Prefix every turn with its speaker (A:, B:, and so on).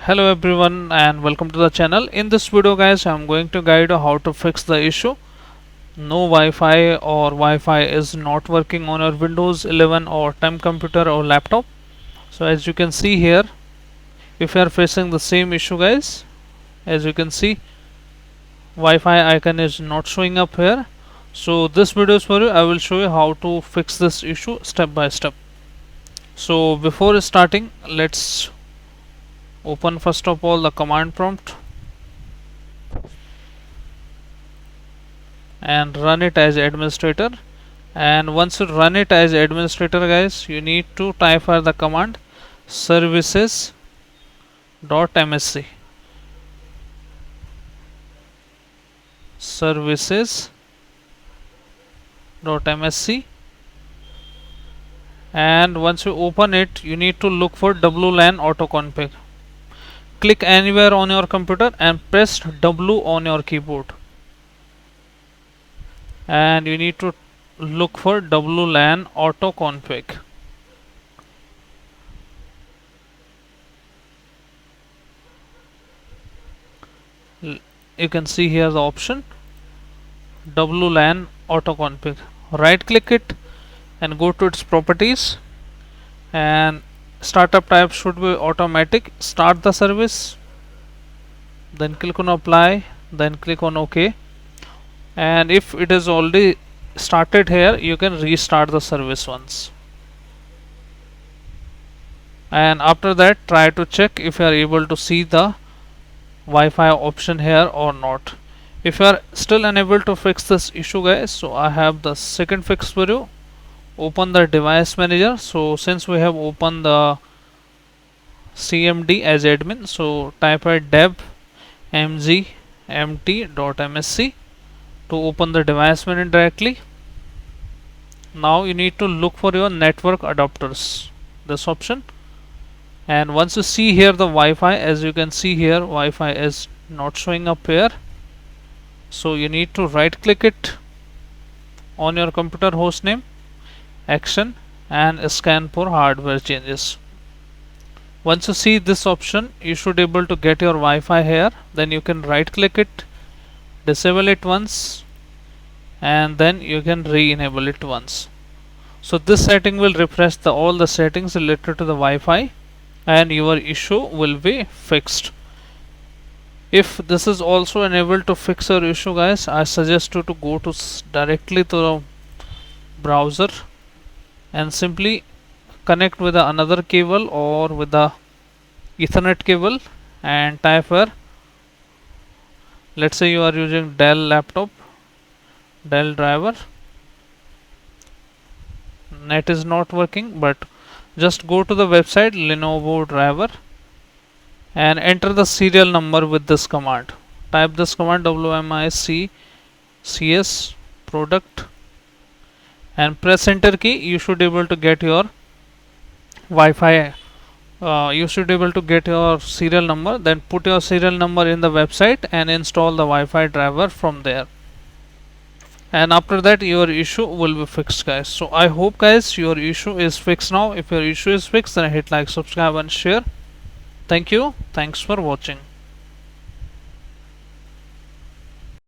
A: Hello everyone and welcome to the channel. In this video guys, I'm going to guide you how to fix the issue. No Wi-Fi or Wi-Fi is not working on your Windows 11 or 10 computer or laptop. So as you can see here, if you are facing the same issue guys, as you can see, Wi-Fi icon is not showing up here. So this video is for you. I will show you how to fix this issue step by step. So before starting, let's open first of all the command prompt and run it as administrator. And once you run it as administrator guys, you need to type for the command services.msc services.msc, and once you open it, you need to look for WLAN auto config. Click anywhere on your computer and press W on your keyboard, and you need to look for WLAN auto config. You can see here the option WLAN auto config. Right click it and go to its properties, and startup type should be automatic. Start the service, then click on apply, then click on OK. And if it is already started here, you can restart the service once, and after that try to check if you are able to see the Wi-Fi option here or not. If you are still unable to fix this issue guys, so I have the second fix for you. Open the device manager. So since we have opened the cmd as admin, so type at dev mg.mt.msc to open the device manager directly. Now you need to look for your network adapters, this option, and once you see here the Wi-Fi, as you can see here, Wi-Fi is not showing up here. So you need to right click it on your computer hostname, action, and scan for hardware changes. Once you see this option, you should able to get your Wi-Fi here. Then you can right click it, disable it once, and then you can re-enable it once. So this setting will refresh all the settings related to the Wi-Fi, and your issue will be fixed. If this is also unable to fix your issue guys, I suggest you to go to directly to the browser and simply connect with another cable or with the Ethernet cable and type here, let's say you are using Dell laptop, Dell driver. Net is not working, but just go to the website Lenovo driver and enter the serial number with this command. Type this command WMICCS product and press enter key. You should able to get your Wi-Fi. You should able to get your serial number. Then put your serial number in the website and install the Wi-Fi driver from there. And after that your issue will be fixed guys. So I hope guys your issue is fixed now. If your issue is fixed, then hit like, subscribe and share. Thank you. Thanks for watching.